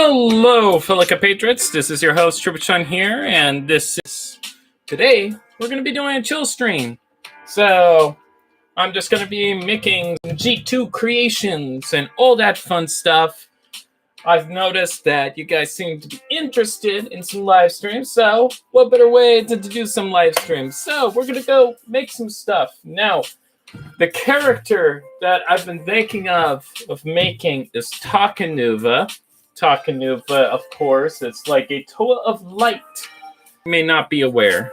Hello, fellow compatriots. This is your host, Tribuchon here, and today we're going to be doing a chill stream. So, I'm just going to be making G2 creations and all that fun stuff. I've noticed that you guys seem to be interested in some live streams, so what better way to do some live streams? So, we're going to go make some stuff. Now, the character that I've been thinking of making is Takanuva. Takanuva, of course, it's like a tool of light. You may not be aware.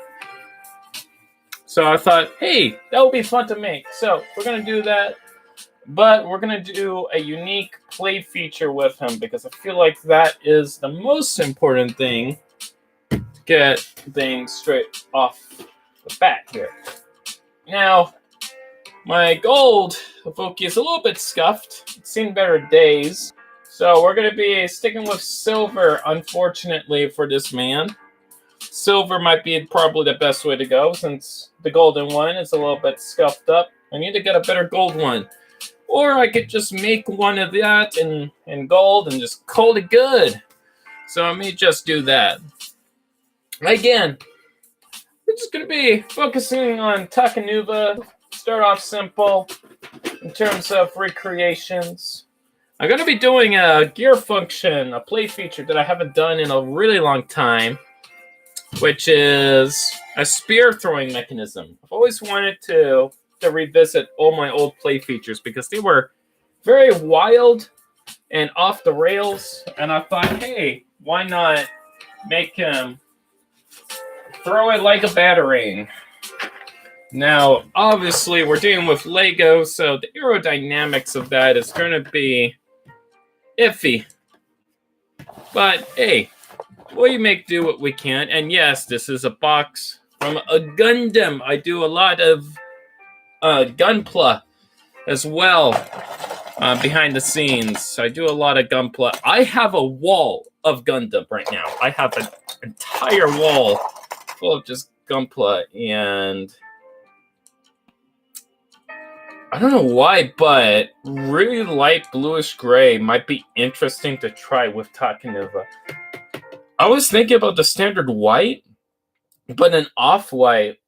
So I thought, hey, that would be fun to make. So we're going to do that. But we're going to do a unique play feature with him because I feel like that is the most important thing to get things straight off the bat here. Now, my gold Evoke is a little bit scuffed. It's seen better days. So we're going to be sticking with silver, unfortunately, for this man. Silver might be probably the best way to go since the golden one is a little bit scuffed up. I need to get a better gold one. Or I could just make one of that in gold and just call it good. So I may just do that. Again, we're just going to be focusing on Takanuva. Start off simple in terms of recreations. I'm going to be doing a gear function, a play feature that I haven't done in a really long time, which is a spear throwing mechanism. I've always wanted to revisit all my old play features because they were very wild and off the rails, and I thought, hey, why not make him throw it like a batarang? Now, obviously, we're dealing with Lego, so the aerodynamics of that is going to be iffy. But, hey, we make do what we can. And yes, this is a box from a Gundam. I do a lot of Gunpla as well behind the scenes. I do a lot of Gunpla. I have a wall of Gundam right now. I have an entire wall full of just Gunpla, and I don't know why, but really light bluish gray might be interesting to try with Takanuva. I was thinking about the standard white, but an off-white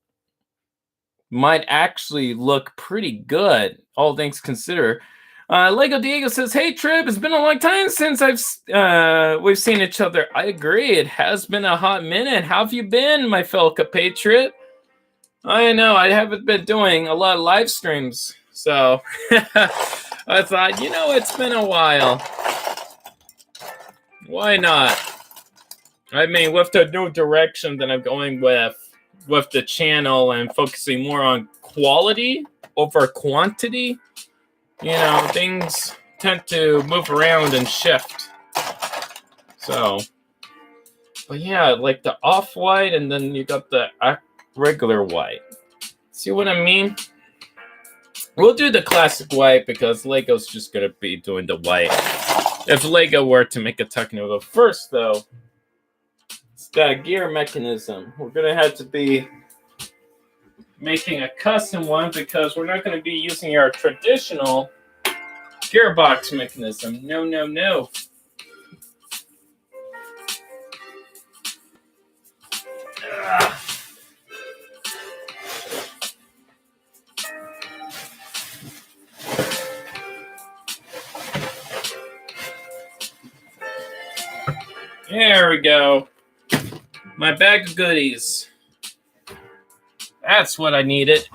might actually look pretty good, all things considered. Lego Diego says, hey, Trib, it's been a long time since we've seen each other. I agree. It has been a hot minute. How have you been, my fellow compatriot? I know, I haven't been doing a lot of live streams. So, I thought, it's been a while. Why not? I mean, with the new direction that I'm going with the channel and focusing more on quality over quantity, things tend to move around and shift. So, but yeah, like the off-white and then you got the regular white. See what I mean? We'll do the classic white because Lego's just going to be doing the white. If Lego were to make a Takanuva first, though, it's that gear mechanism. We're going to have to be making a custom one because we're not going to be using our traditional gearbox mechanism. No, no, no. There we go. My bag of goodies. That's what I needed.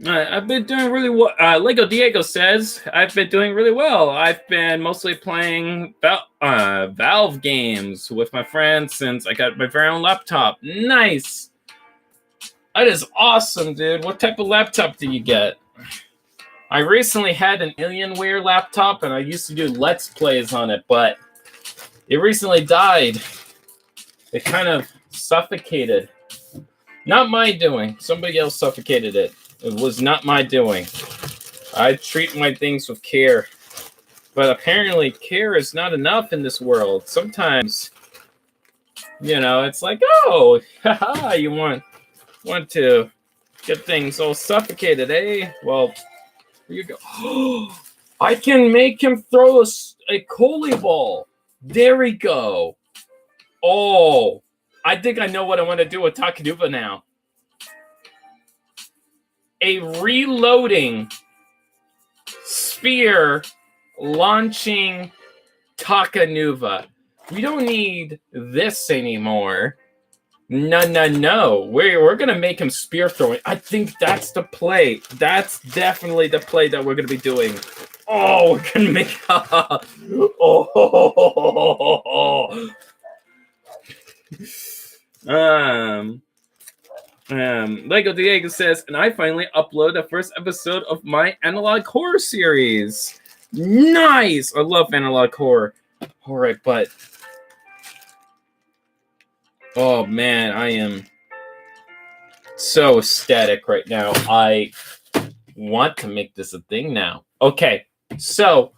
I've been doing really well. Lego Diego says, I've been doing really well. I've been mostly playing Valve games with my friends since I got my very own laptop. Nice. That is awesome, dude. What type of laptop did you get? I recently had an Alienware laptop, and I used to do Let's Plays on it, but it recently died. It kind of suffocated. Not my doing. Somebody else suffocated it. It was not my doing. I treat my things with care. But apparently care is not enough in this world. Sometimes, it's like, oh, haha, you want to get things all suffocated, eh? Well, here you go. I can make him throw a Coley ball. There we go. Oh, I think I know what I want to do with Takanuva now. A reloading spear launching Takanuva. We don't need this anymore. No. We're going to make him spear throwing. I think that's the play. That's definitely the play that we're going to be doing. Oh, we're going to make... Lego Diego says, and I finally upload the first episode of my analog horror series. Nice! I love analog horror. All right, but... Oh, man, I am so ecstatic right now. I want to make this a thing now. Okay, so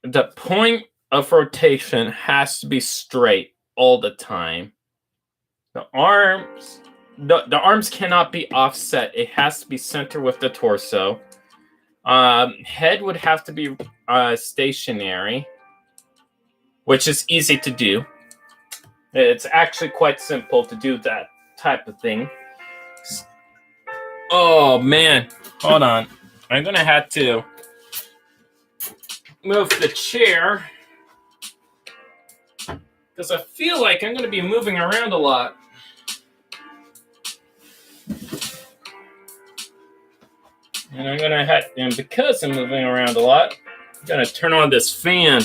the point of rotation has to be straight all the time. The arms cannot be offset. It has to be centered with the torso. Head would have to be stationary, which is easy to do. It's actually quite simple to do that type of thing. Oh, man. Hold on. I'm going to have to move the chair because I feel like I'm going to be moving around a lot. And I'm going to have, and because I'm moving around a lot, I'm going to turn on this fan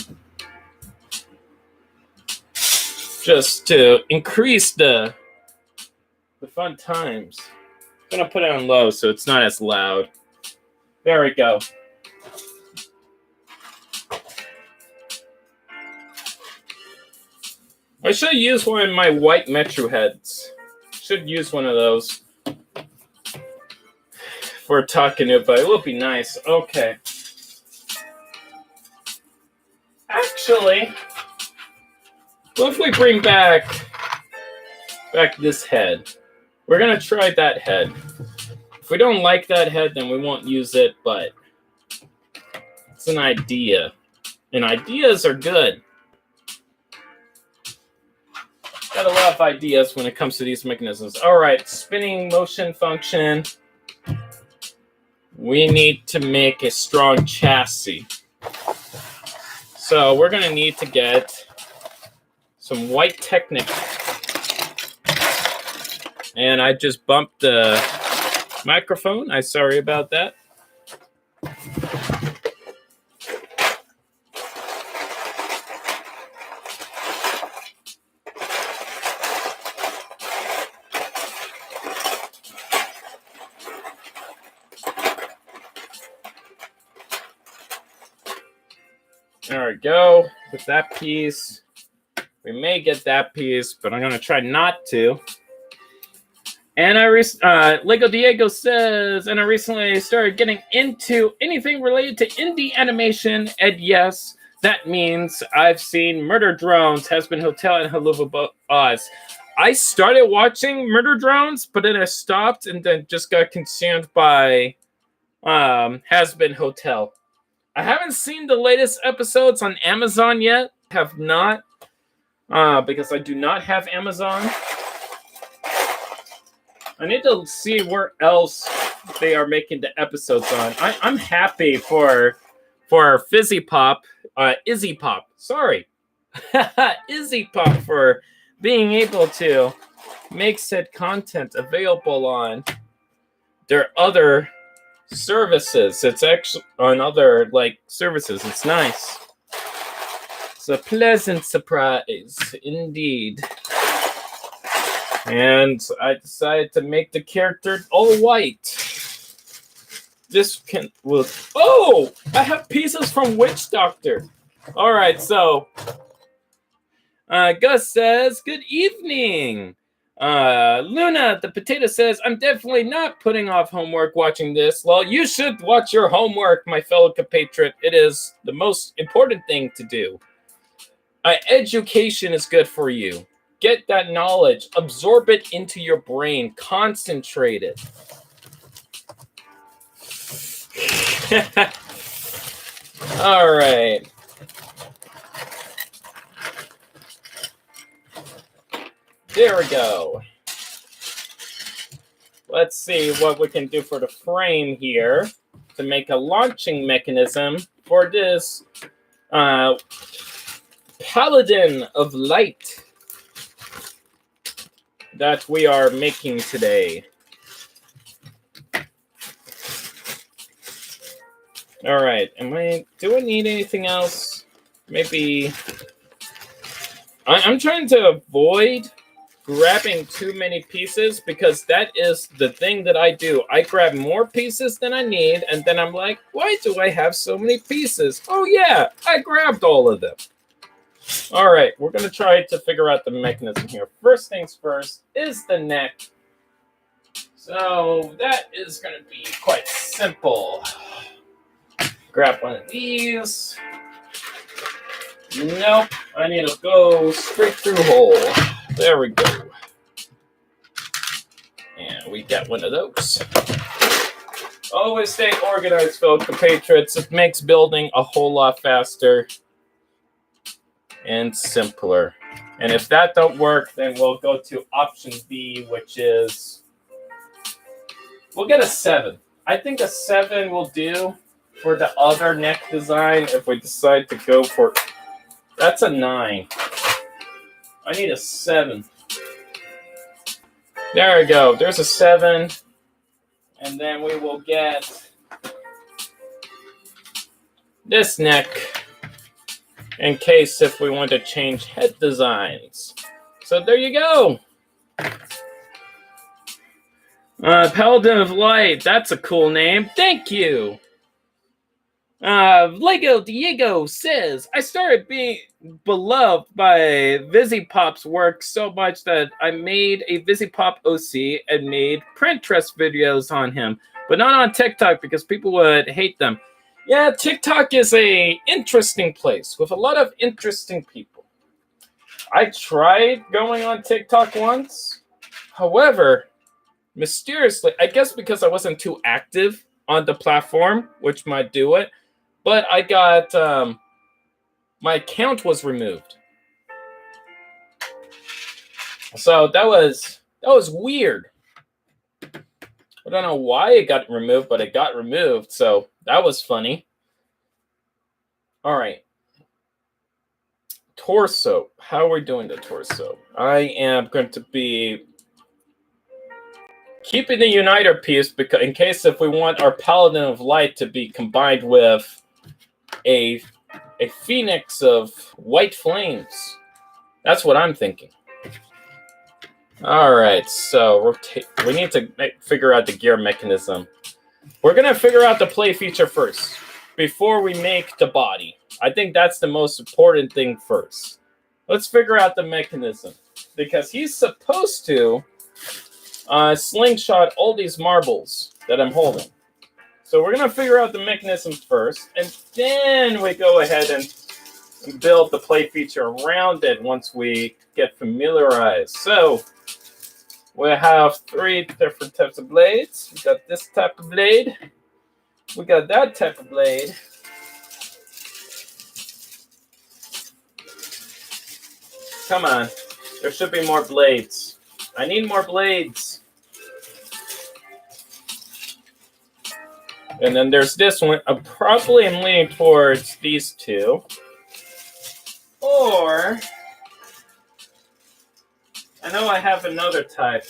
just to increase the fun times. I'm going to put it on low so it's not as loud. There we go. I should use one of my white Metro heads. Should use one of those for Takanuva. It will be nice. Okay. Actually, what if we bring back this head? We're going to try that head. If we don't like that head, then we won't use it, but it's an idea. And ideas are good. Got a lot of ideas when it comes to these mechanisms. All right, spinning motion function. We need to make a strong chassis. So we're going to need to get some white Technic. And I just bumped the microphone. I'm sorry about that. There we go. With that piece. We may get that piece, but I'm going to try not to. And Lego Diego says, and I recently started getting into anything related to indie animation. And yes, that means I've seen Murder Drones, Has-Been Hotel, and Helluva Oz. I started watching Murder Drones, but then I stopped and then just got consumed by Has-Been Hotel. I haven't seen the latest episodes on Amazon yet. Have not, because I do not have Amazon. I need to see where else they are making the episodes on. I'm happy for Fizzy Pop, Izzy Pop. Sorry, Izzy Pop for being able to make said content available on their other services. It's actually on other services. It's nice. It's a pleasant surprise indeed. And I decided to make the character all white. This will. Oh, I have pieces from Witch Doctor. All right, so Gus says, "Good evening." Luna, the potato says, "I'm definitely not putting off homework watching this." Well, you should watch your homework, my fellow compatriot. It is the most important thing to do. Education is good for you. Get that knowledge, absorb it into your brain, concentrate it. All right. There we go. Let's see what we can do for the frame here to make a launching mechanism for this Paladin of Light that we are making today. All right, do I need anything else? Maybe, I'm trying to avoid grabbing too many pieces because that is the thing that I do. I grab more pieces than I need, and then I'm like, why do I have so many pieces? Oh yeah, I grabbed all of them. All right, we're gonna try to figure out the mechanism here. First things first is the neck. So that is gonna be quite simple. Grab one of these. Nope, I need to go straight through hole. There we go. And we got one of those. Always stay organized, fellow compatriots. It makes building a whole lot faster and simpler. And if that don't work, then we'll go to option B, which is, we'll get a 7. I think a 7 will do for the other neck design if we decide to go for, that's a 9. I need a 7. There we go. There's a 7. And then we will get this neck in case if we want to change head designs. So there you go. Paladin of Light. That's a cool name. Thank you. Lego Diego says, I started being beloved by VisiPop's work so much that I made a VisiPop OC and made Printerest videos on him, but not on TikTok because people would hate them. Yeah, TikTok is a interesting place with a lot of interesting people. I tried going on TikTok once. However, mysteriously, I guess because I wasn't too active on the platform, which might do it, but I got, my account was removed. So that was weird. I don't know why it got removed, but it got removed. So that was funny. All right. Torso. How are we doing the torso? I am going to be keeping the uniter piece because in case if we want our Paladin of Light to be combined with a phoenix of white flames. That's what I'm thinking. All right, so we need to figure out the gear mechanism. We're going to figure out the play feature first before we make the body. I think that's the most important thing first. Let's figure out the mechanism because he's supposed to slingshot all these marbles that I'm holding. So we're going to figure out the mechanism first, and then we go ahead and build the play feature around it once we get familiarized. So we have 3 different types of blades. We got this type of blade. We got that type of blade. Come on. There should be more blades. I need more blades. And then there's this one. I probably am leaning towards these two. Or I know I have another type.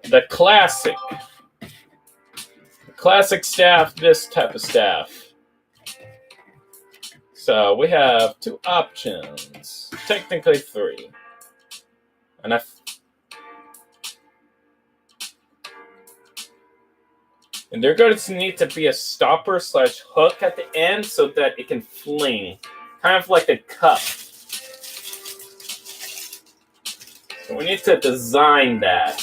The classic. The classic staff, this type of staff. So we have 2 options. Technically 3. And they're going to need to be a stopper / hook at the end so that it can fling. Kind of like a cup. So we need to design that.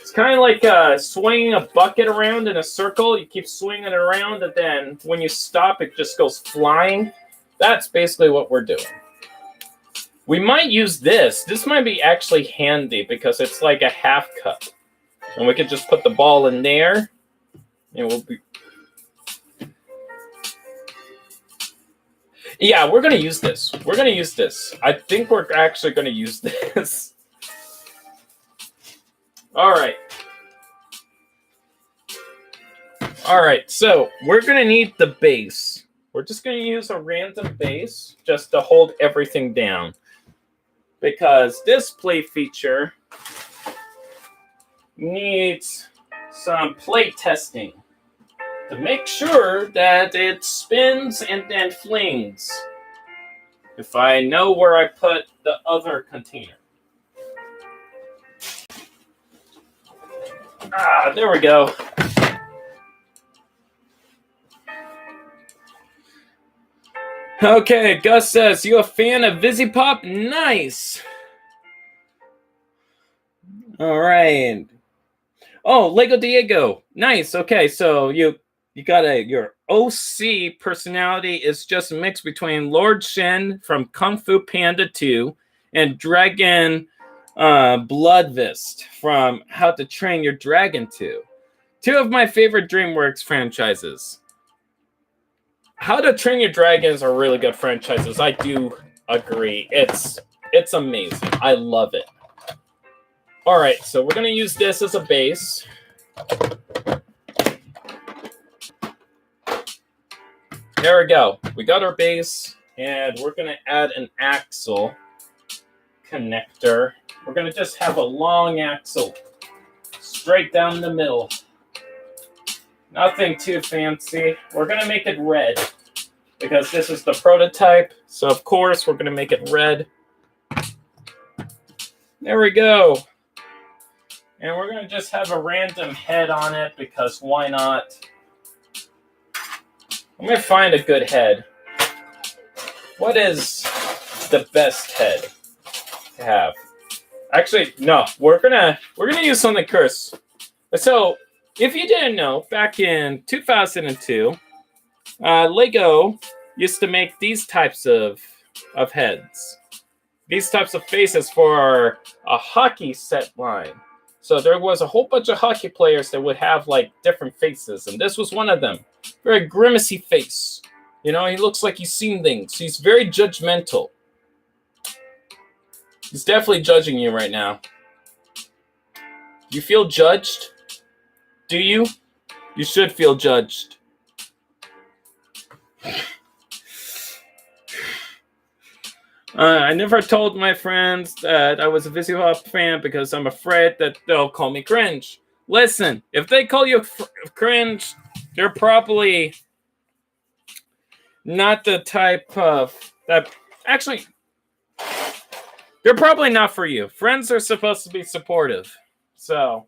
It's kind of like swinging a bucket around in a circle. You keep swinging it around, and then when you stop, it just goes flying. That's basically what we're doing. We might use this. This might be actually handy because it's like a half cup. And we could just put the ball in there. And we'll be... Yeah, we're going to use this. We're going to use this. I think we're actually going to use this. All right. All right, so we're going to need the base. We're just going to use a random base just to hold everything down. Because this play feature needs some play testing to make sure that it spins and then flings. If I know where I put the other container. Ah, there we go. Okay, Gus says, you a fan of VisiPop? Nice. All right. Oh, Lego Diego. Nice. Okay, so you got your OC personality is just a mix between Lord Shen from Kung Fu Panda 2 and Dragon Bloodfist from How to Train Your Dragon 2. Two of my favorite DreamWorks franchises. How to Train Your Dragons are really good franchises. I do agree. It's amazing. I love it. All right, so we're going to use this as a base. There we go. We got our base, and we're going to add an axle connector. We're going to just have a long axle straight down the middle. Nothing too fancy. We're going to make it red because this is the prototype. So, of course, we're going to make it red. There we go. And we're going to just have a random head on it because why not? I'm going to find a good head. What is the best head to have? Actually, no. We're gonna use something cursed. So, if you didn't know, back in 2002, Lego used to make these types of heads. These types of faces for a hockey set line. So there was a whole bunch of hockey players that would have like different faces, and this was one of them. Very grimacy face. You know, he looks like he's seen things. He's very judgmental. He's definitely judging you right now. You feel judged? Do you? You should feel judged. I never told my friends that I was a VisiPop fan because I'm afraid that they'll call me cringe. Listen, if they call you cringe, they're probably not the type of that. Actually, they're probably not for you. Friends are supposed to be supportive. So,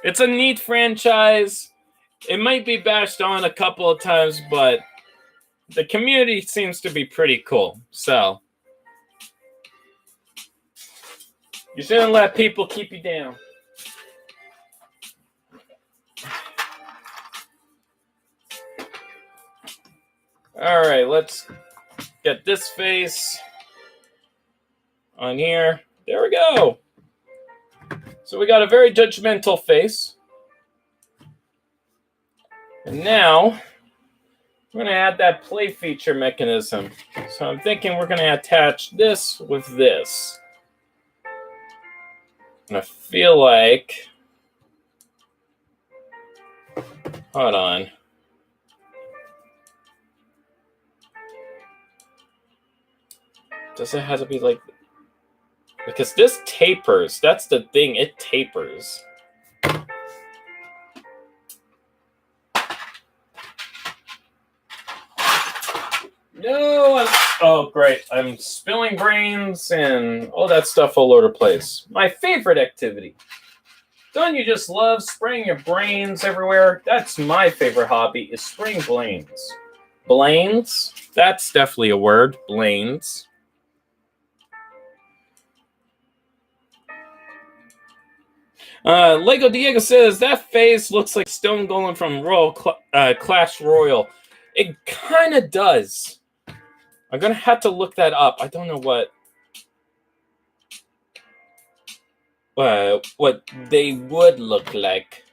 it's a neat franchise. It might be bashed on a couple of times, but the community seems to be pretty cool. So, you shouldn't let people keep you down. All right, let's get this face on here. There we go. So we got a very judgmental face. And now we're going to add that play feature mechanism. So I'm thinking we're going to attach this with this. And I feel like... Hold on. Does it have to be like... Because this tapers. That's the thing. It tapers. No! Oh, great. I'm spilling brains and all that stuff all over the place. My favorite activity. Don't you just love spraying your brains everywhere? That's my favorite hobby, is spraying brains. Blains? That's definitely a word. Blains. Lego Diego says, that face looks like Stone Golem from Clash Royale. It kind of does. I'm going to have to look that up. I don't know what. what they would look like.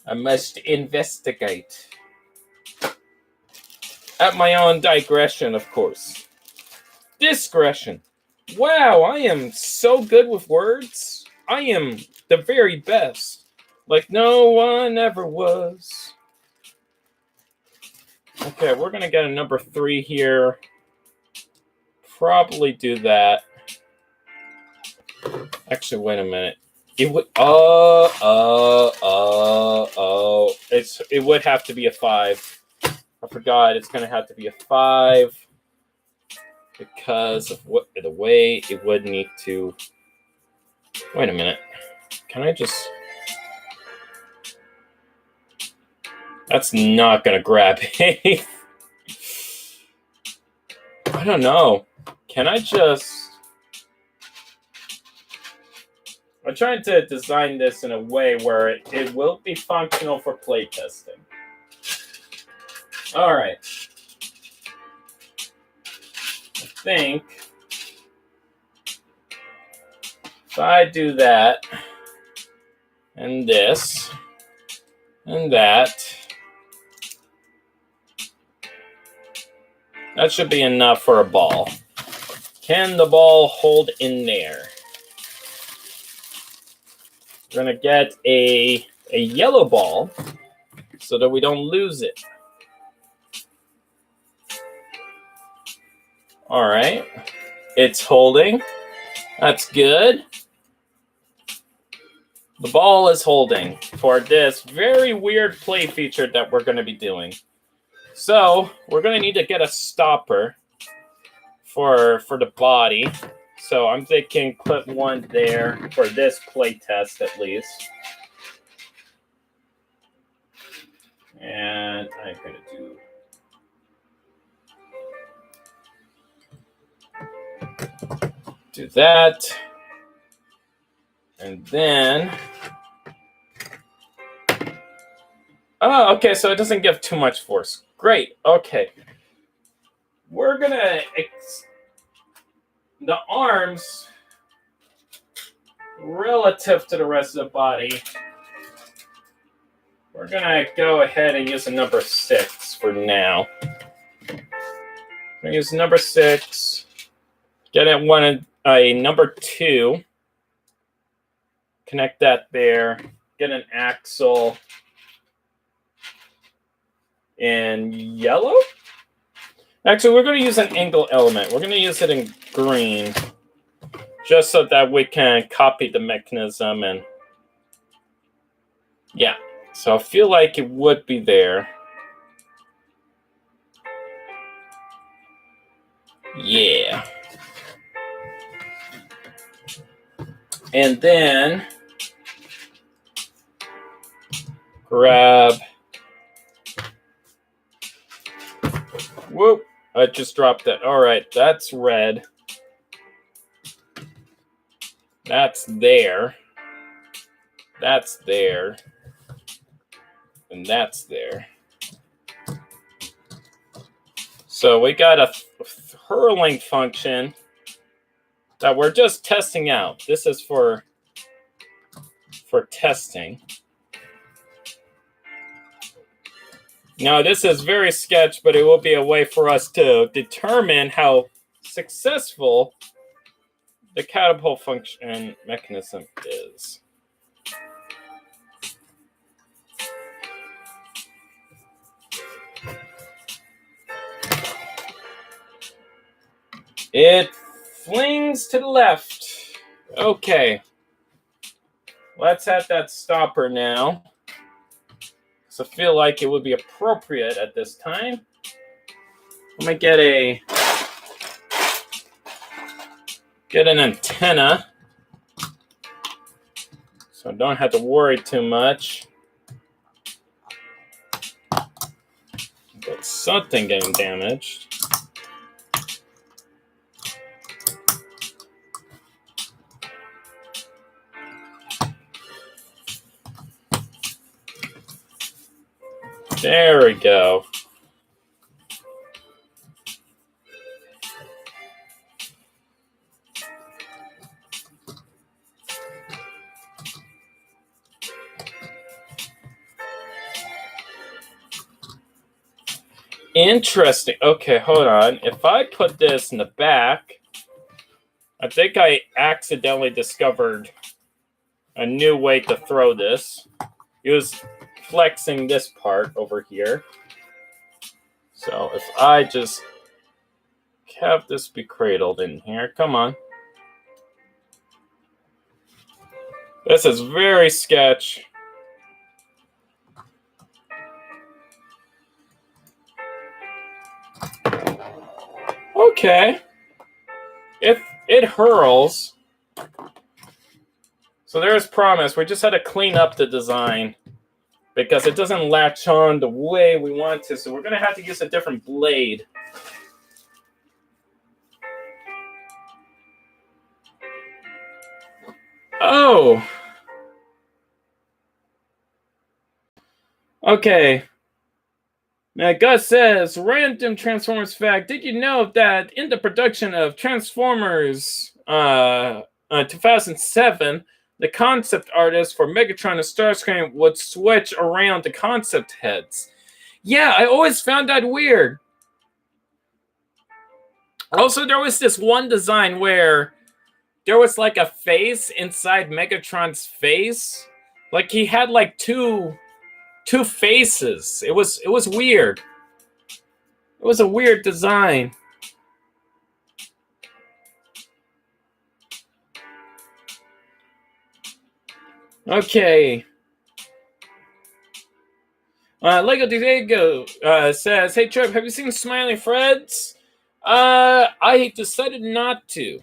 I must investigate. At my own digression, of course. Discretion. Wow, I am so good with words. I am the very best. Like no one ever was. Okay, we're gonna get a number 3 here. Probably do that. Actually, wait a minute. It would. It would have to be a 5. I forgot. It's gonna have to be a 5 because of the way it would need to. Wait a minute. Can I just? That's not gonna grab it. I don't know. Can I just? I'm trying to design this in a way where it will be functional for playtesting. All right. I think if I do that, and this, and that should be enough for a ball. Can the ball hold in there? We're going to get a yellow ball so that we don't lose it. All right. It's holding. That's good. The ball is holding for this very weird play feature that we're going to be doing. So we're going to need to get a stopper for the body. So I'm thinking put one there for this play test at least. And I'm going to do that. And then... Oh, okay, so it doesn't give too much force. Great, okay. We're going to... The arms, relative to the rest of the body, we're going to go ahead and use a number 6 for now. We're going to use number 6. Get a number 2. Connect that there. Get an axle in yellow. Actually, we're going to use an angle element. We're going to use it in green, just so that we can copy the mechanism. And yeah, so I feel like it would be there. Yeah. And then grab... Whoop. I just dropped that. All right, that's red. That's there. That's there. And that's there. So we got a hurling function that we're just testing out. This is for testing. Now, this is very sketch, but it will be a way for us to determine how successful the catapult function mechanism is. It flings to the left. Okay. Let's add that stopper now. So I feel like it would be appropriate at this time. I'm gonna get an antenna, so I don't have to worry too much about something getting damaged. There we go. Interesting. Okay, hold on. If I put this in the back, I think I accidentally discovered a new way to throw this. It was flexing this part over here. So if I just have this be cradled in here, come on. This is very sketch. Okay. If it hurls. So there's promise. We just had to clean up the design because it doesn't latch on the way we want to. So we're going to have to use a different blade. Oh. Okay. Now, Gus says, random Transformers fact. Did you know that in the production of Transformers 2007, the concept artist for Megatron and Starscream would switch around the concept heads? Yeah, I always found that weird. Also, there was this one design where there was like a face inside Megatron's face. Like he had like two faces. It was weird. It was a weird design. Okay. Lego Diego says, "Hey Trip, have you seen Smiling Freds?" I decided not to.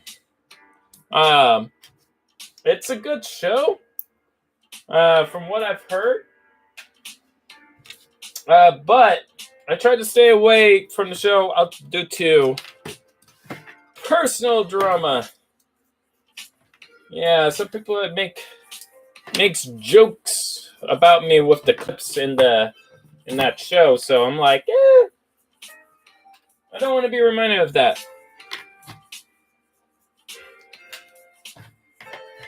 It's a good show. From what I've heard. But I tried to stay away from the show due to personal drama. Yeah, some people that makes jokes about me with the clips in that show, so I'm like, I don't want to be reminded of that.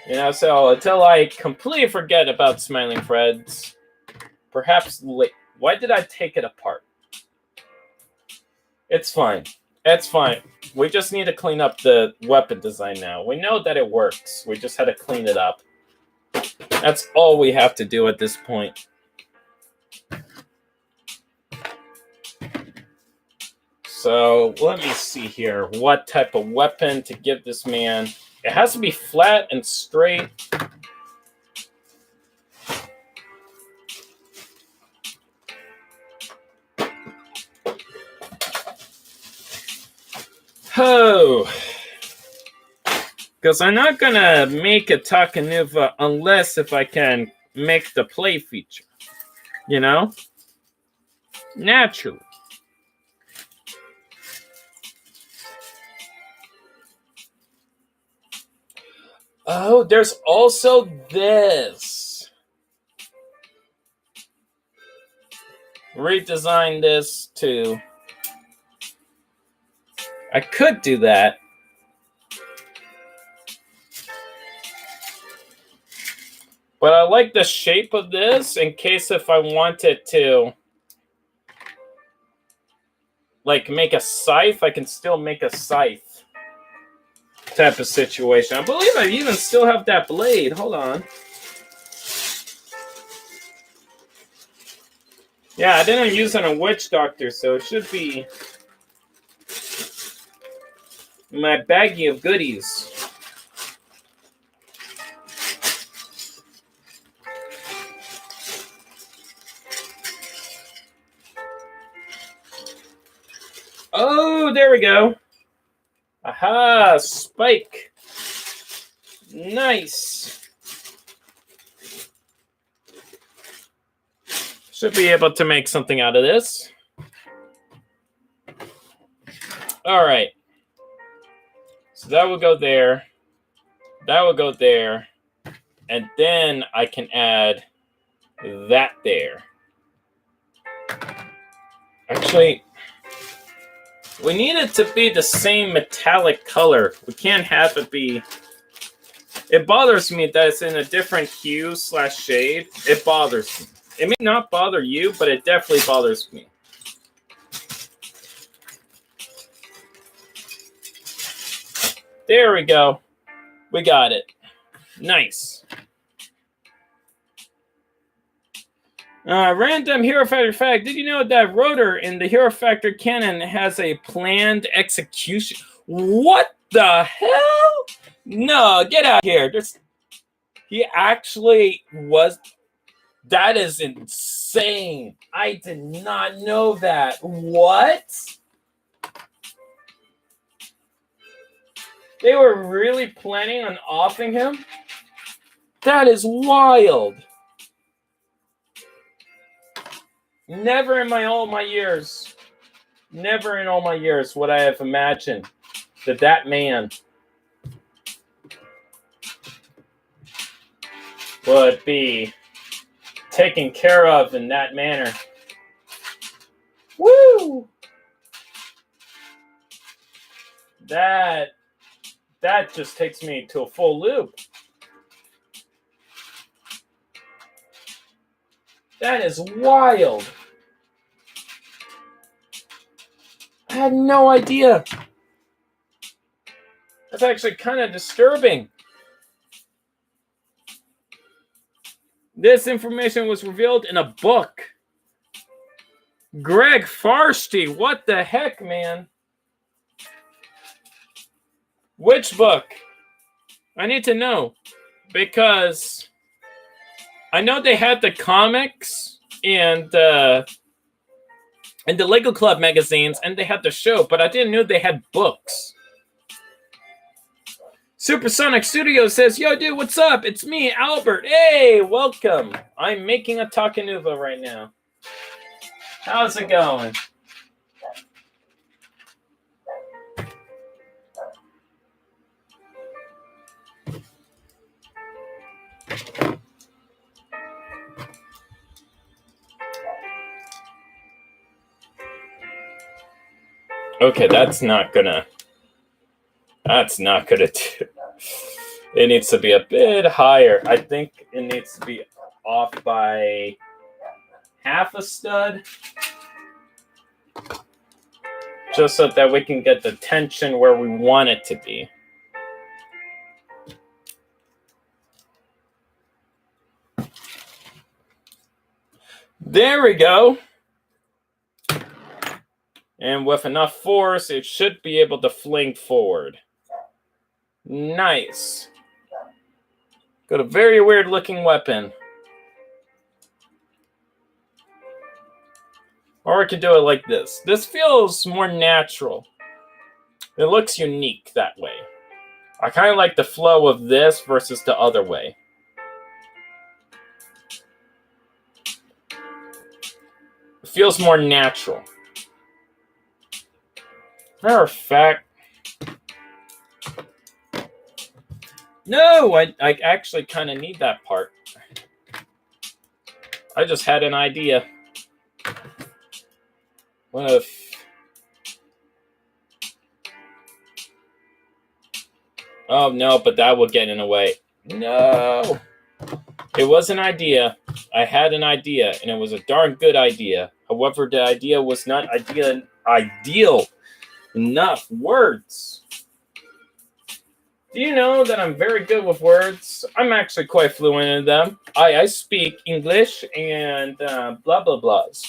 You know, so until I completely forget about Smiling Freds, perhaps late. Why did I take it apart? It's fine. It's fine. We just need to clean up the weapon design now. We know that it works. We just had to clean it up. That's all we have to do at this point. So let me see here. What type of weapon to give this man? It has to be flat and straight. Oh, because I'm not gonna make a Takanuva unless if I can make the play feature, you know, naturally. Oh, there's also this. Redesign this too. I could do that. But I like the shape of this in case if I wanted to like make a scythe, I can still make a scythe type of situation. I believe I even still have that blade. Hold on. Yeah, I didn't use it on Witch Doctor, so it should be my baggie of goodies. Oh, there we go. Aha, spike. Nice. Should be able to make something out of this. All right. So that will go there. That will go there. And then I can add that there. Actually, we need it to be the same metallic color. We can't have it be... It bothers me that it's in a different hue / shade. It bothers me. It may not bother you, but it definitely bothers me. There we go. We got it. Nice. Random Hero Factor fact. Did you know that rotor in the Hero Factor cannon has a planned execution? What the hell? No, get out of here. He actually was. That is insane. I did not know that. What? They were really planning on offing him? That is wild. Never in all my years would I have imagined that man would be taken care of in that manner. Woo! That just takes me to a full loop. That is wild. I had no idea. That's actually kind of disturbing. This information was revealed in a book. Greg Farsty, what the heck, man? Which book? I need to know. Because I know they had the comics and the Lego Club magazines, and they had the show, but I didn't know they had books. Supersonic Studio says, yo, dude, what's up? It's me, Albert. Hey, welcome. I'm making a Takanuva right now. How's it going? Okay, that's not gonna do. It needs to be a bit higher. I think it needs to be off by half a stud. Just so that we can get the tension where we want it to be. There we go. And with enough force, it should be able to fling forward. Nice. Got a very weird looking weapon. Or we could do it like this. This feels more natural. It looks unique that way. I kind of like the flow of this versus the other way. It feels more natural. Matter of fact, no, I actually kind of need that part. I just had an idea. What if... Oh, no, but that would get in the way. No! It was an idea. I had an idea, and it was a darn good idea. However, the idea was not ideal enough. Words. Do you know that I'm very good with words? I'm actually quite fluent in them. I speak English and blah, blah, blahs.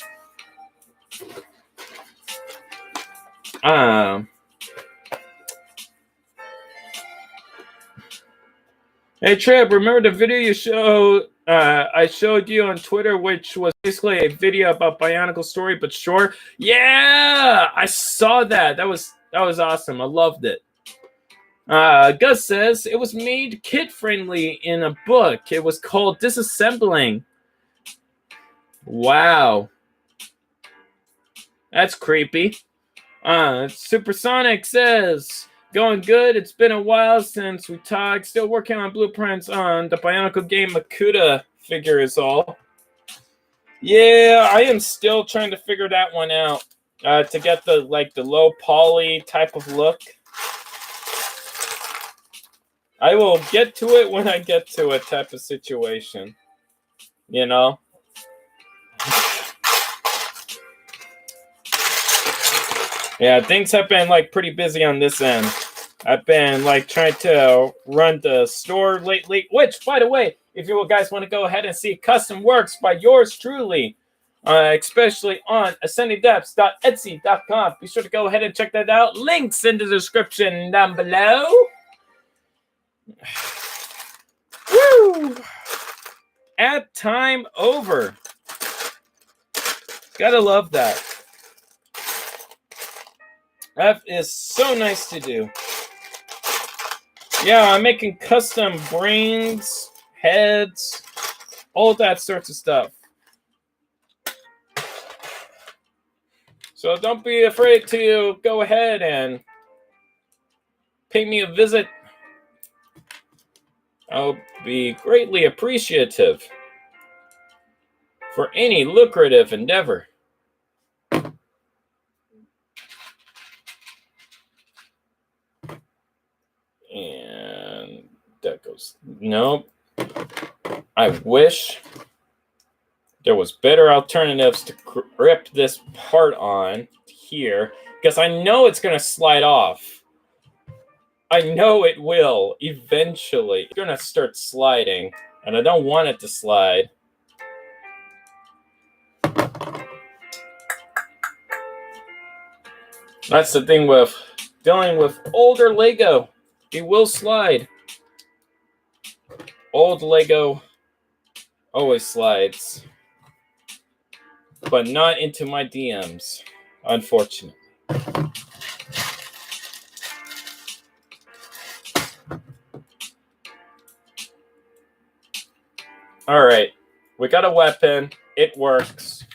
Hey, Trip, remember the video I showed you on Twitter, which was basically a video about Bionicle story, but short? Yeah, I saw that. That was awesome. I loved it. Gus says it was made kid-friendly in a book. It was called Disassembling. Wow. That's creepy. Supersonic says, going good. It's been a while since we talked. Still working on blueprints on the Bionicle game Makuta figure is all. Yeah, I am still trying to figure that one out. To get the low poly type of look. I will get to it when I get to it type of situation. You know? Yeah, things have been pretty busy on this end. I've been like trying to run the store lately, which, by the way, if you guys want to go ahead and see custom works by yours truly, especially on ascendingdepths.etsy.com, be sure to go ahead and check that out. Links in the description down below. Woo! Ad time over. Gotta love that. That is so nice to do. Yeah, I'm making custom brains, heads, all that sorts of stuff. So don't be afraid to go ahead and pay me a visit. I'll be greatly appreciative for any lucrative endeavor. And that goes, nope. I wish there was better alternatives to grip this part on here, because I know it's going to slide off. I know it will eventually. It's going to start sliding, and I don't want it to slide. That's the thing with dealing with older Lego. It will slide. Old Lego always slides. But not into my DMs, unfortunately. All right, we got a weapon. It works.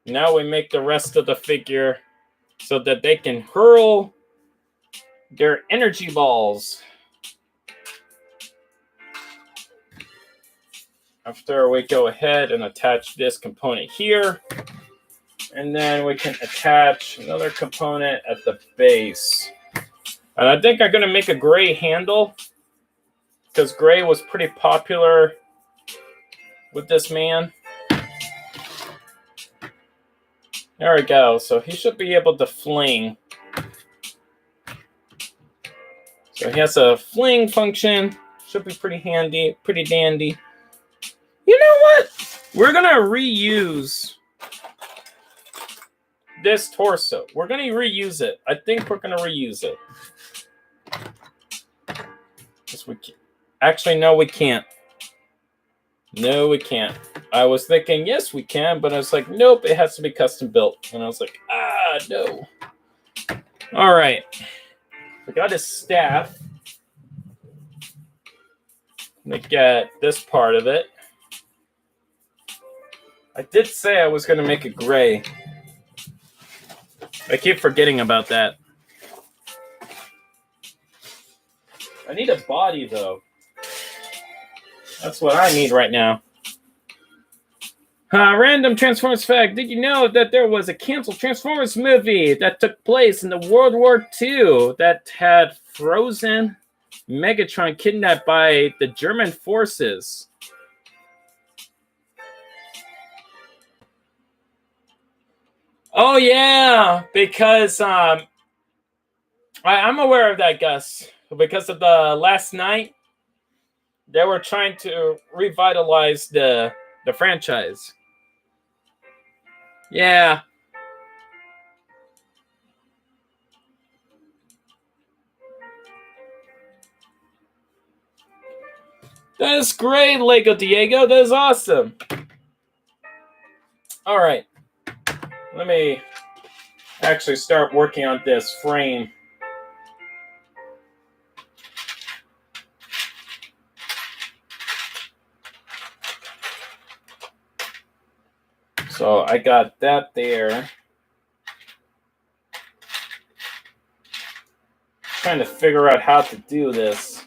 Now we make the rest of the figure so that they can hurl their energy balls. After we go ahead and attach this component here, and then we can attach another component at the base. And I think I'm going to make a gray handle, because gray was pretty popular with this man. There we go. So he should be able to fling. So he has a fling function. Should be pretty handy, pretty dandy. You know what? We're going to reuse this torso. We're going to reuse it. I think we're going to reuse it. Actually, no, we can't. No, we can't. I was thinking, yes, we can, but I was like, nope, it has to be custom built. And I was like, no. All right. We got his staff. Let me get this part of it. I did say I was going to make it gray. I keep forgetting about that. I need a body, though. That's what I need right now. Random Transformers fact. Did you know that there was a canceled Transformers movie that took place in the World War II that had frozen Megatron kidnapped by the German forces? Oh, yeah, because I'm aware of that, Gus. Because of the last night, they were trying to revitalize the franchise. Yeah. That is great, Lego Diego. That is awesome. All right. Let me actually start working on this frame. So I got that there. Trying to figure out how to do this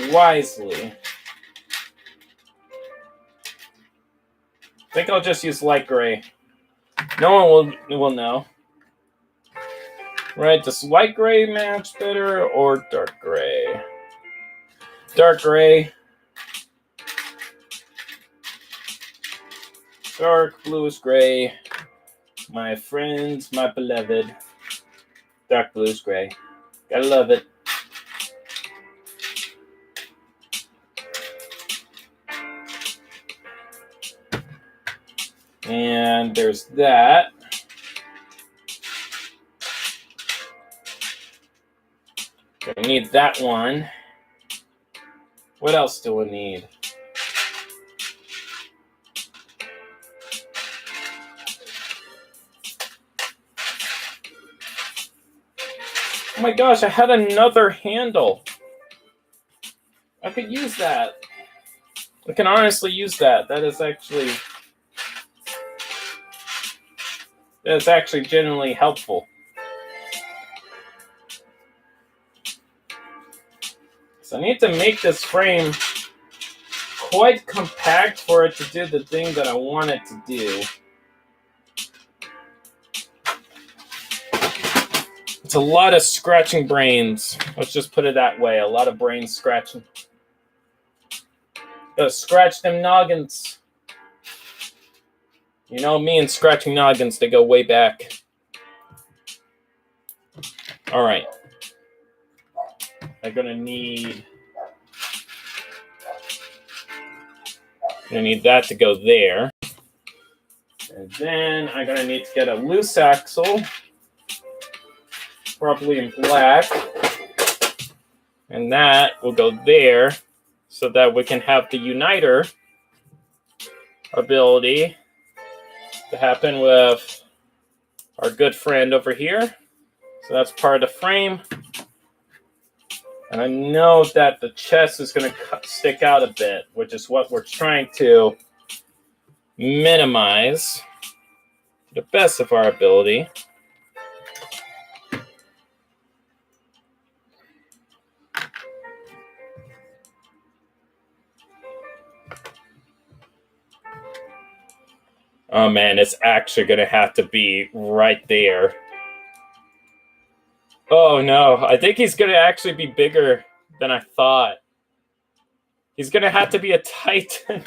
wisely. I think I'll just use light gray. No one will know. Right, does light gray match better or dark gray? Dark gray. Dark bluish gray. My friends, my beloved. Dark bluish gray. Gotta love it. And there's that. I need that one. What else do we need? Oh my gosh, I had another handle. I could use that. I can honestly use that. That is actually genuinely helpful. So I need to make this frame quite compact for it to do the thing that I want it to do. It's a lot of scratching brains. Let's just put it that way. A lot of brains scratching. Gotta scratch them noggins. You know me and scratching noggins, they go way back. All right. I'm gonna need that to go there. And then I'm gonna need to get a loose axle, probably in black. And that will go there so that we can have the uniter ability to happen with our good friend over here. So that's part of the frame. And I know that the chest is going to stick out a bit, which is what we're trying to minimize to the best of our ability. Oh man, it's actually going to have to be right there. Oh no, I think he's going to actually be bigger than I thought. He's going to have to be a Titan.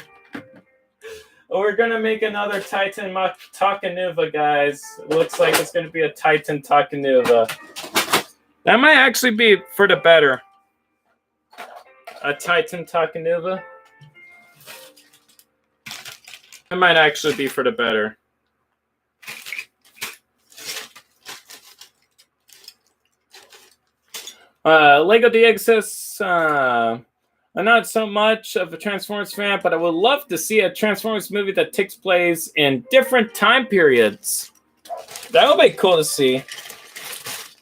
We're going to make another Titan Takanuva, guys. It looks like it's going to be a Titan Takanuva. That might actually be for the better. A Titan Takanuva. It might actually be for the better. Lego DX says, I'm not so much of a Transformers fan, but I would love to see a Transformers movie that takes place in different time periods. That would be cool to see.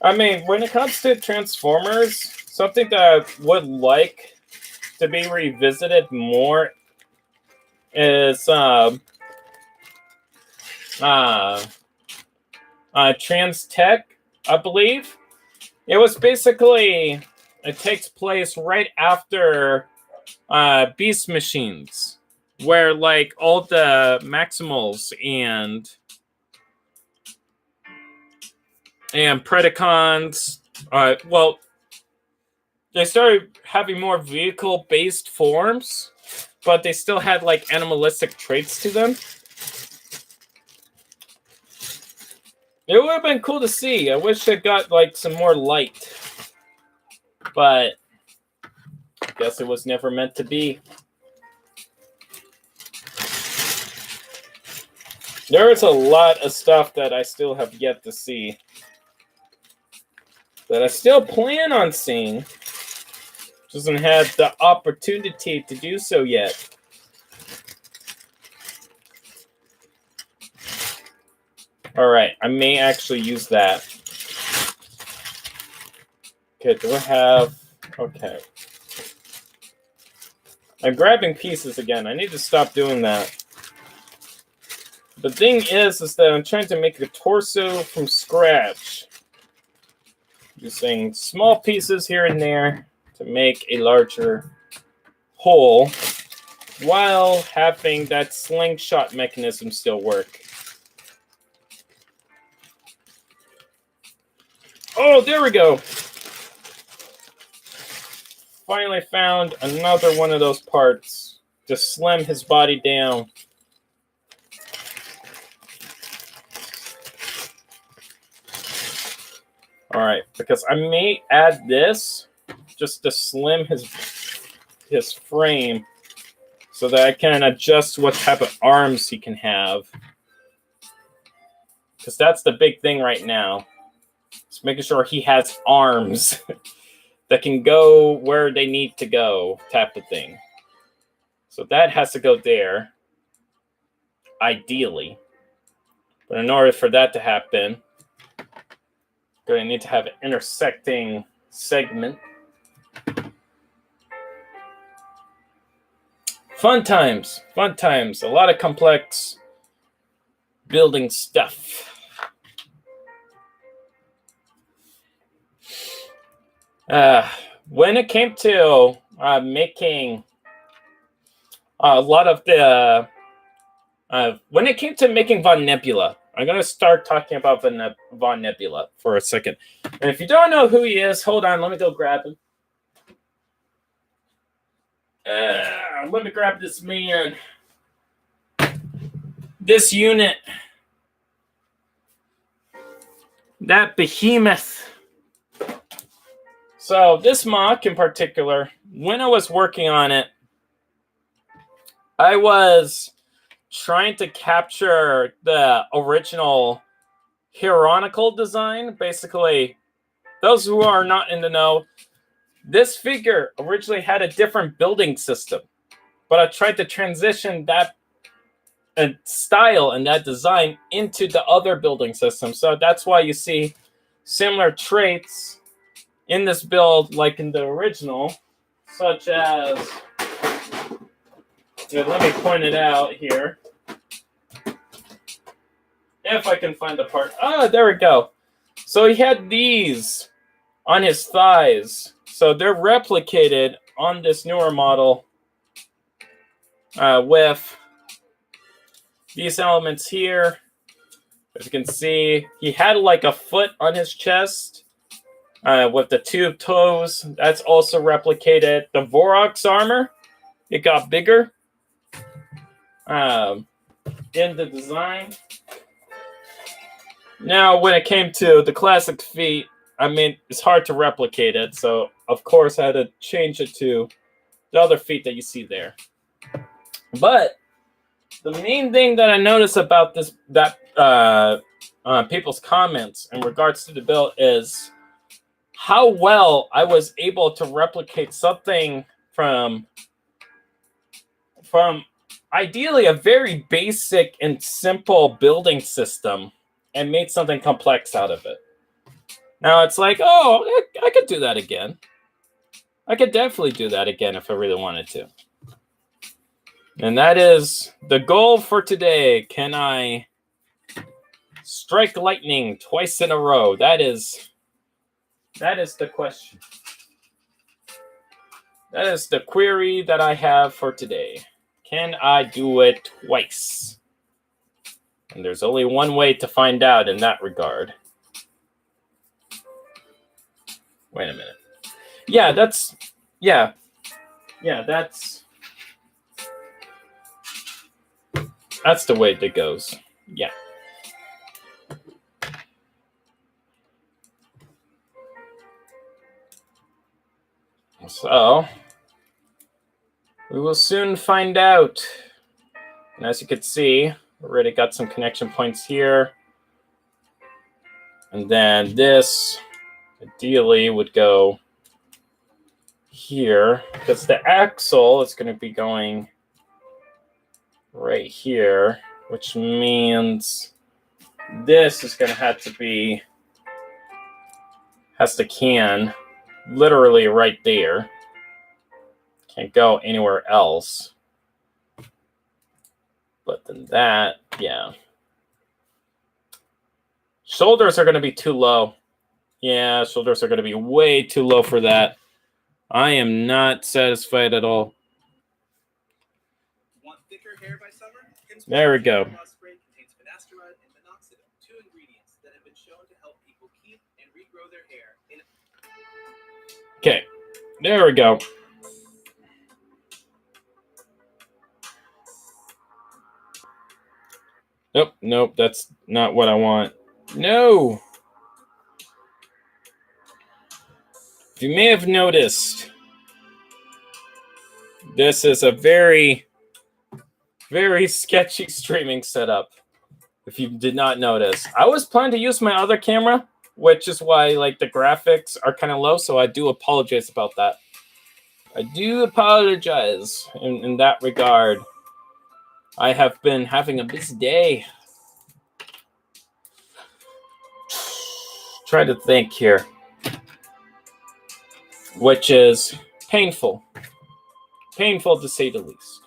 I mean, when it comes to Transformers, something that I would like to be revisited more is Trans Tech, I believe. It was basically, it takes place right after Beast Machines, where like all the Maximals and Predacons, well, they started having more vehicle-based forms, but they still had like animalistic traits to them. It would have been cool to see. I wish it got like some more light, but I guess it was never meant to be. There is a lot of stuff that I still have yet to see, that I still plan on seeing. Just haven't had the opportunity to do so yet. All right, I may actually use that. Okay, do I have... Okay. I'm grabbing pieces again. I need to stop doing that. The thing is that I'm trying to make a torso from scratch. Using small pieces here and there to make a larger whole, while having that slingshot mechanism still work. Oh, there we go. Finally found another one of those parts to slim his body down. All right, because I may add this just to slim his frame so that I can adjust what type of arms he can have. Because that's the big thing right now. Just making sure he has arms that can go where they need to go, type of thing. So that has to go there, ideally. But in order for that to happen, I'm going to need to have an intersecting segment. Fun times, fun times. A lot of complex building stuff. When it came to making a lot of the, when it came to making Von Nebula, I'm going to start talking about Von Nebula for a second. And if you don't know who he is, hold on, let me go grab him. Let me grab this man. This unit. That behemoth. So this mock in particular, when I was working on it, I was trying to capture the original Bionicle design. Basically, those who are not in the know, this figure originally had a different building system, but I tried to transition that style and that design into the other building system. So that's why you see similar traits in this build like in the original, such as, let me point it out here. If I can find the part. Ah, there we go. So he had these on his thighs. So they're replicated on this newer model with these elements here. As you can see, he had like a foot on his chest with the two toes. That's also replicated. The Vorok's armor, it got bigger in the design. Now, when it came to the classic feet, I mean, it's hard to replicate it. So, of course, I had to change it to the other feet that you see there. But the main thing that I noticed about this, people's comments in regards to the build is how well I was able to replicate something from ideally a very basic and simple building system and made something complex out of it. Now it's like, oh, I could do that again. I could definitely do that again if I really wanted to. And that is the goal for today. Can I strike lightning twice in a row? That is the question. That is the query that I have for today. Can I do it twice? And there's only one way to find out in that regard. Wait a minute. Yeah, that's the way that goes. Yeah. So we will soon find out. And as you can see, already got some connection points here. And then this ideally would go here because the axle is going to be going right here, which means this is going to have to be, can literally right there. Can't go anywhere else. But then that, yeah. Shoulders are going to be too low. Yeah, shoulders are going to be way too low for that. I am not satisfied at all. Want thicker hair by summer? There we go. Spray contains finasteride and minoxidil, two ingredients that have been shown to help people keep and regrow their hair. Okay, there we go. Nope, that's not what I want. No. You may have noticed, this is a very, very sketchy streaming setup. If you did not notice, I was planning to use my other camera, which is why like the graphics are kind of low. So I do apologize about that. I do apologize in that regard. I have been having a busy day. Try to think here, which is painful. Painful to say the least.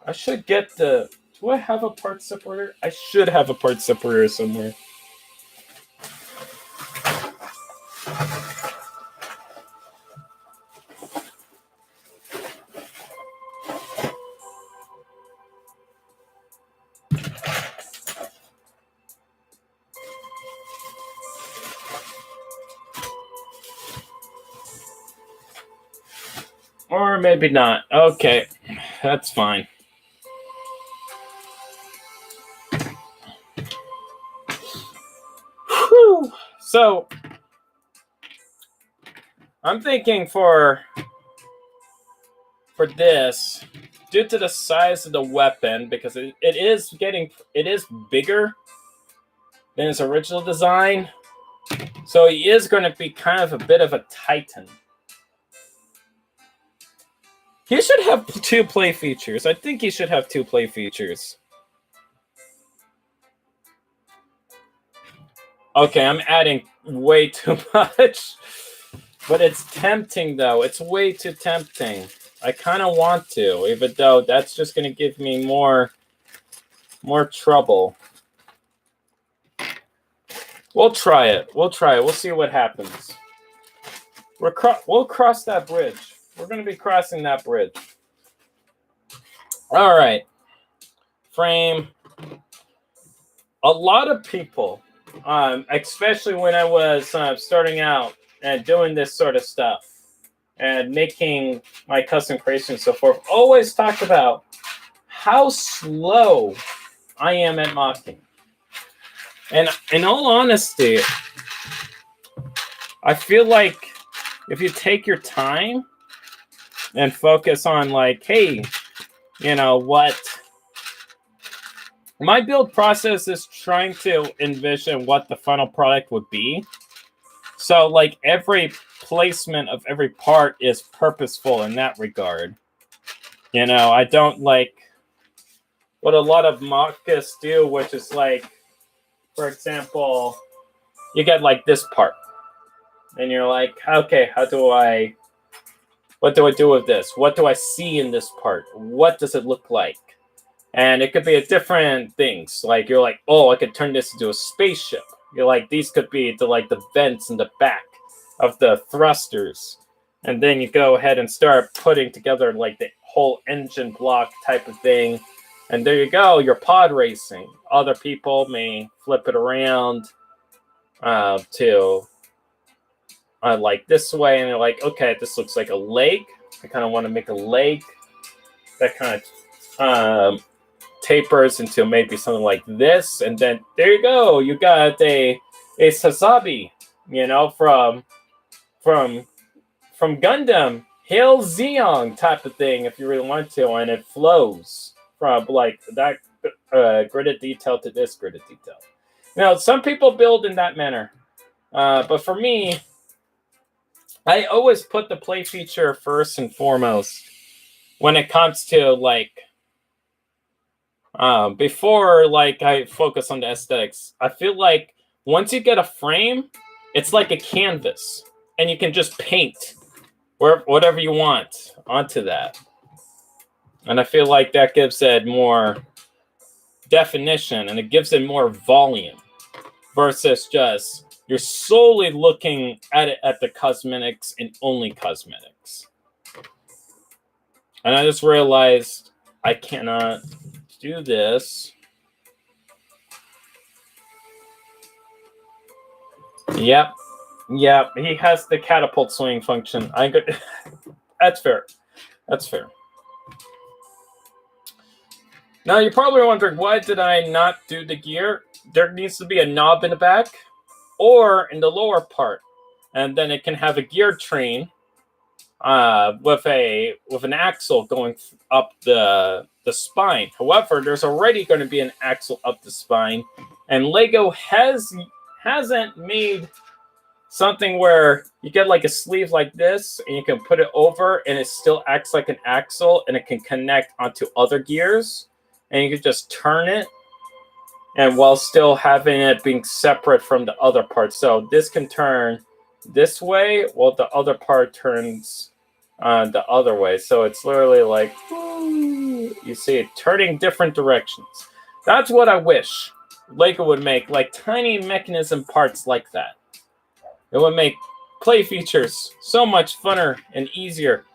I should get the... Do I have a part separator? I should have a part separator somewhere. Or maybe not. Okay, that's fine. Whew. So, I'm thinking for this, due to the size of the weapon, because it is bigger than its original design, so he is going to be kind of a bit of a titan. He should have 2 play features. I think he should have 2 play features. Okay, I'm adding way too much. But it's tempting, though. It's way too tempting. I kind of want to, even though that's just going to give me more trouble. We'll try it. We'll try it. We'll see what happens. We'll cross that bridge. We're going to be crossing that bridge. All right. Frame. A lot of people, especially when I was starting out and doing this sort of stuff and making my custom creations and so forth, always talked about how slow I am at mocking. And in all honesty, I feel like if you take your time and focus on like, hey, you know what? My build process is trying to envision what the final product would be. So like every placement of every part is purposeful in that regard. You know, I don't like what a lot of mockists do, which is like, for example, you get like this part. And you're like, okay, what do I do with this? What do I see in this part? What does it look like? And it could be different things. Like you're like, oh, I could turn this into a spaceship. You're like, these could be the vents in the back of the thrusters. And then you go ahead and start putting together like the whole engine block type of thing. And there you go, you're pod racing. Other people may flip it around to like this way, and they're like, okay, this looks like a leg. I kind of want to make a leg that kind of tapers into maybe something like this, and then there you go. You got a Sazabi, you know, from Gundam, Hail Zeong type of thing, if you really want to, and it flows from like that gridded detail to this gridded detail. Now, some people build in that manner, but for me, I always put the play feature first and foremost when it comes to like before like I focus on the aesthetics. I feel like once you get a frame, it's like a canvas, and you can just paint whatever you want onto that. And I feel like that gives it more definition, and it gives it more volume versus just you're solely looking at it at the cosmetics and only cosmetics. And I just realized I cannot do this. Yep, he has the catapult swing function. That's fair. That's fair. Now you're probably wondering, why did I not do the gear? there needs to be a knob in the back or in the lower part. And then it can have a gear train with an axle going up the spine. However, there's already going to be an axle up the spine, and Lego hasn't made something where you get like a sleeve like this and you can put it over and it still acts like an axle and it can connect onto other gears and you can just turn it, and while still having it being separate from the other part. So this can turn this way while the other part turns the other way. So it's literally like, you see it turning different directions. That's what I wish Lego would make, like tiny mechanism parts like that. It would make play features so much funner and easier.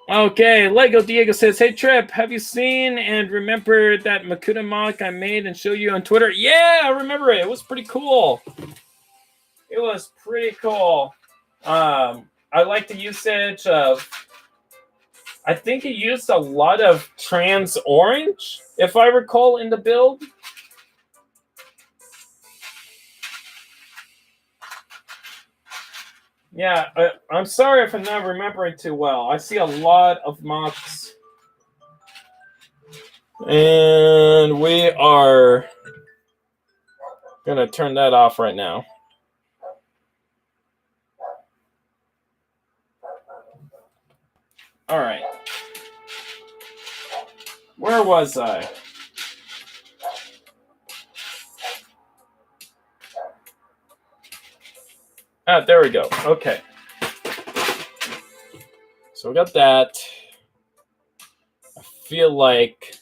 Okay, Lego Diego says, hey Trip, have you seen and remember that Makuta mock I made and showed you on Twitter? Yeah, I remember it. It was pretty cool. It was pretty cool. I like the usage of, I think it used a lot of trans orange, if I recall, in the build. Yeah, I'm sorry if I'm not remembering too well. I see a lot of mocks. And we are going to turn that off right now. All right. Where was I? Ah, there we go. Okay. So we got that. I feel like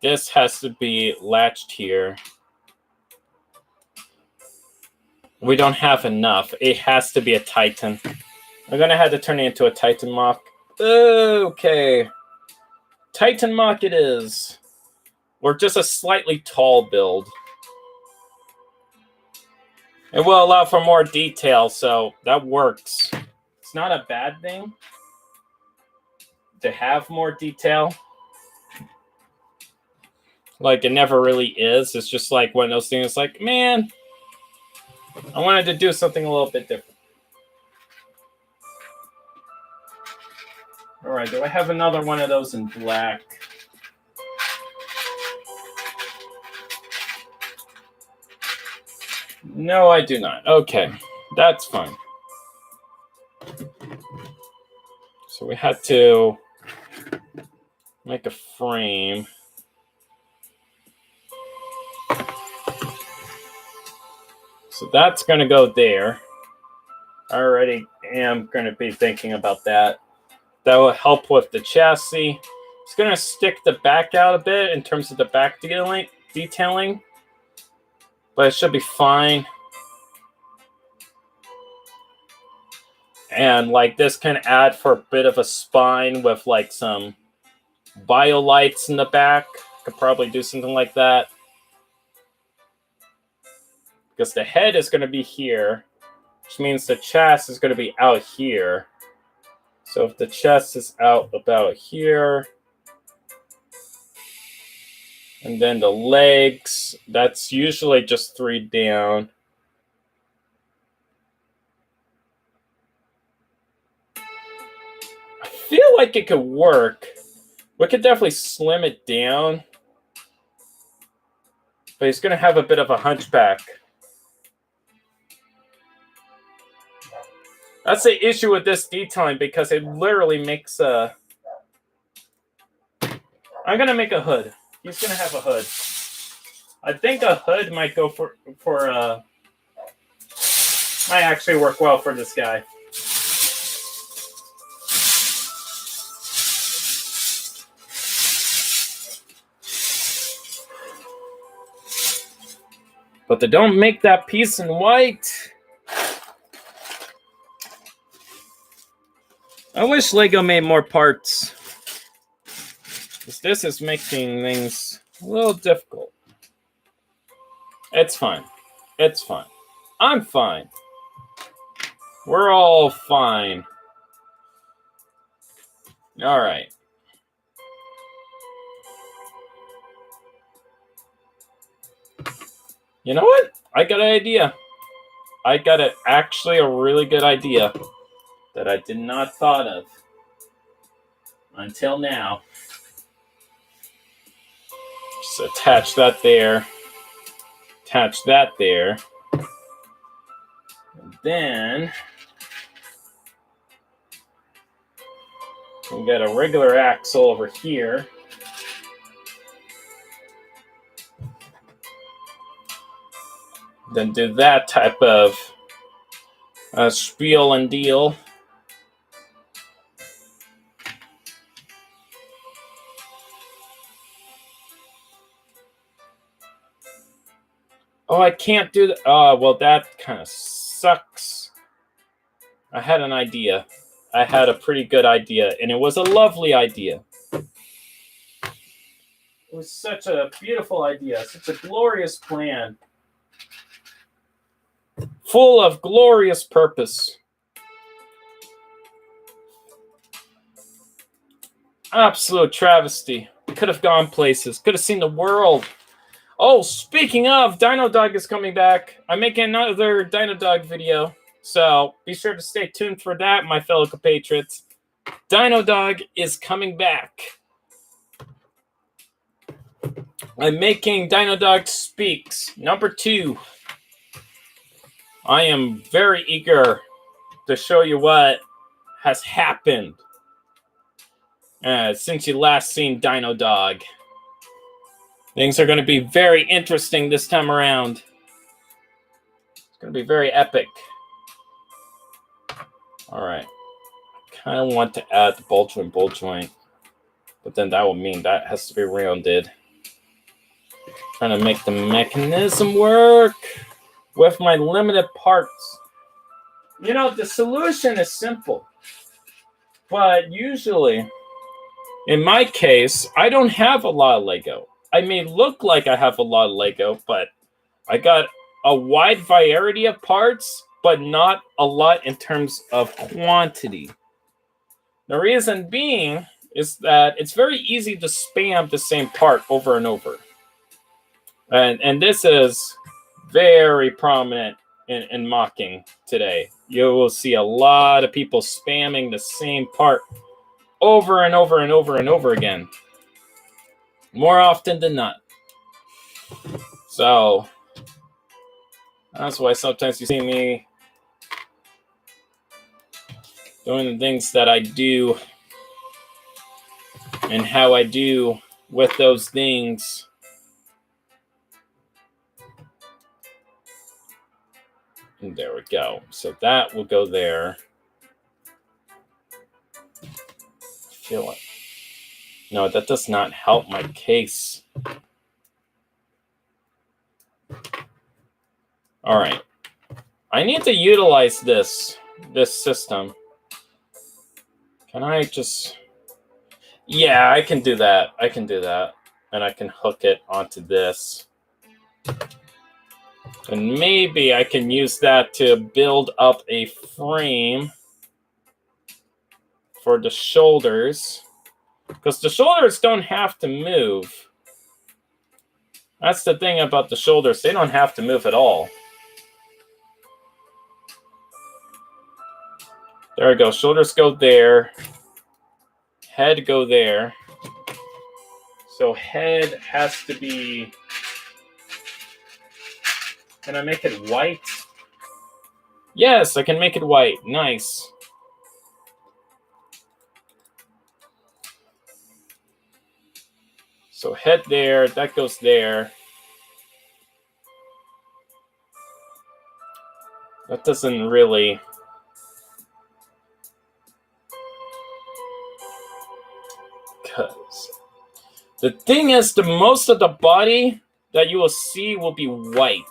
this has to be latched here. We don't have enough. It has to be a Titan. I'm going to have to turn it into a Titan mock. Okay. Titan mock it is. Or just a slightly tall build. It will allow for more detail, so that works. It's not a bad thing to have more detail. Like, it never really is. It's just like one of those things like, man, I wanted to do something a little bit different. All right, do I have another one of those in black? No, I do not. Okay, that's fine. So we had to make a frame. So that's going to go there. I already am going to be thinking about that. That will help with the chassis. It's going to stick the back out a bit in terms of the back detailing. But it should be fine. And like this can add for a bit of a spine with like some bio lights in the back. Could probably do something like that. Because the head is going to be here, which means the chest is going to be out here. So if the chest is out about here, and then the legs, that's usually just 3 down. I feel like it could work. We could definitely slim it down. But he's going to have a bit of a hunchback. That's the issue with this detailing because it literally makes a... I'm going to make a hood. He's going to have a hood. I think a hood might go for might actually work well for this guy. But they don't make that piece in white. I wish Lego made more parts. Because this is making things a little difficult. It's fine. It's fine. I'm fine. We're all fine. All right. You know what? I got an idea. I got actually a really good idea that I did not thought of until now. Just attach that there. Attach that there. And then we got a regular axle over here. Then do that type of spiel and deal. Oh, I can't do that. Oh, well, that kind of sucks. I had an idea. I had a pretty good idea, and it was a lovely idea. It was such a beautiful idea, such a glorious plan. Full of glorious purpose. Absolute travesty. Could have gone places. Could have seen the world. Oh, speaking of, Dino Dog is coming back. I'm making another Dino Dog video. So be sure to stay tuned for that, my fellow compatriots. Dino Dog is coming back. I'm making Dino Dog Speaks #2. I am very eager to show you what has happened since you last seen Dino Dog. Things are going to be very interesting this time around. It's going to be very epic. Alright. I kind of want to add the bolt joint. But then that will mean that has to be rounded. Trying to make the mechanism work with my limited parts. You know, the solution is simple. But usually, in my case, I don't have a lot of Lego. I may look like I have a lot of Lego, but I got a wide variety of parts, but not a lot in terms of quantity. The reason being is that it's very easy to spam the same part over and over. And this is very prominent in mocking today. You will see a lot of people spamming the same part over and over and over and over again. More often than not. So that's why sometimes you see me doing the things that I do and how I do with those things. And there we go. So that will go there. Feel it. No, that does not help my case. All right. I need to utilize this system. Can I just... Yeah, I can do that. I can do that. And I can hook it onto this. And maybe I can use that to build up a frame for the shoulders. Because the shoulders don't have to move. That's the thing about the shoulders. They don't have to move at all. There we go. Shoulders go there. Head go there. So head has to be... Can I make it white? Yes, I can make it white. Nice. So head there, that goes there. That doesn't really... Because the thing is, the most of the body that you will see will be white.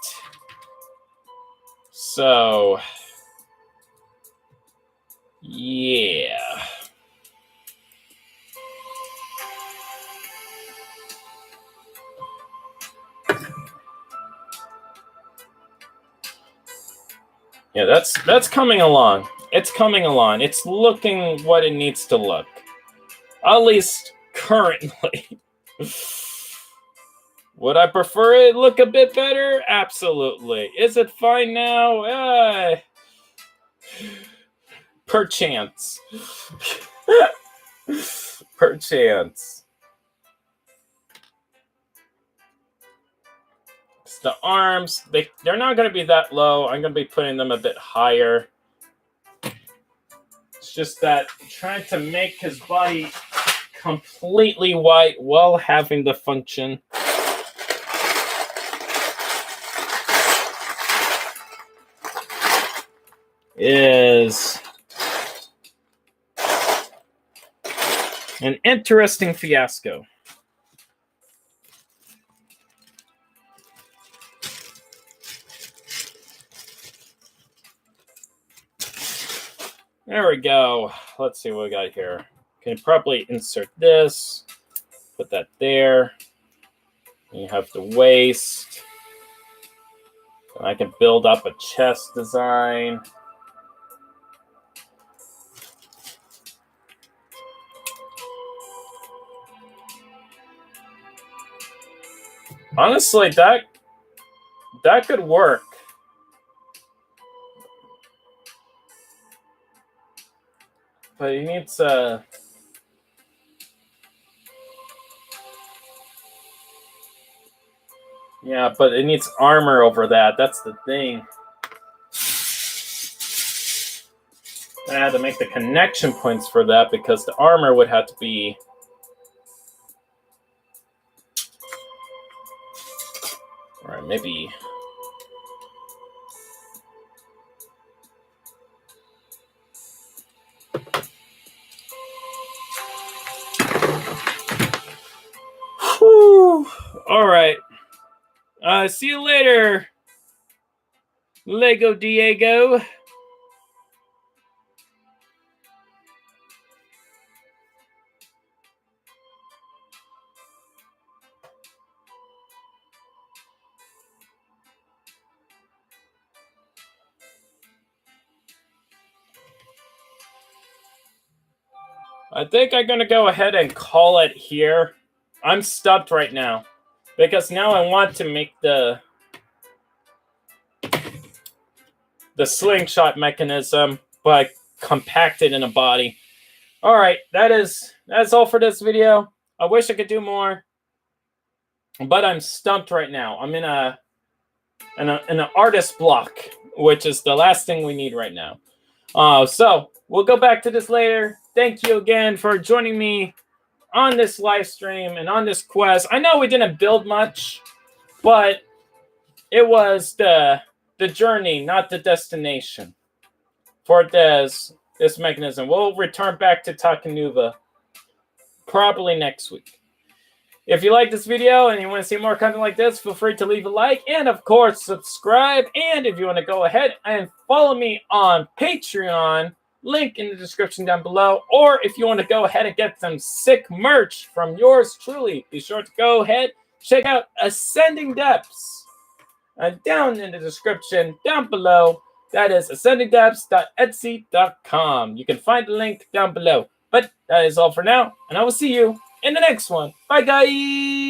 So, yeah. Yeah, that's coming along. It's coming along. It's looking what it needs to look. At least currently. Would I prefer it look a bit better? Absolutely. Is it fine now? Perchance. Perchance. It's the arms, they're not going to be that low. I'm going to be putting them a bit higher. It's just that trying to make his body completely white while having the function. Is an interesting fiasco. There we go. Let's see what we got here. Can probably insert this, put that there. And you have the waist. And I can build up a chest design. Honestly, that could work. But he needs yeah, but it needs armor over that. That's the thing. I had to make the connection points for that because the armor would have to be all right, maybe. Whew. All right. See you later, Lego Diego. I think I'm going to go ahead and call it here. I'm stumped right now because now I want to make the slingshot mechanism, but compact it in a body. All right, that's all for this video. I wish I could do more, but I'm stumped right now. I'm in an artist block, which is the last thing we need right now. So we'll go back to this later. Thank you again for joining me on this live stream and on this quest. I know we didn't build much, but it was the journey, not the destination for this mechanism. We'll return back to Takanuva probably next week. If you like this video and you want to see more content like this, feel free to leave a like and, of course, subscribe. And if you want to go ahead and follow me on Patreon, link in the description down below. Or if you want to go ahead and get some sick merch from yours truly, be sure to go ahead, check out Ascending Depths down in the description down below. That is ascendingdepths.etsy.com. You can find the link down below. But that is all for now, and I will see you in the next one. Bye, guys!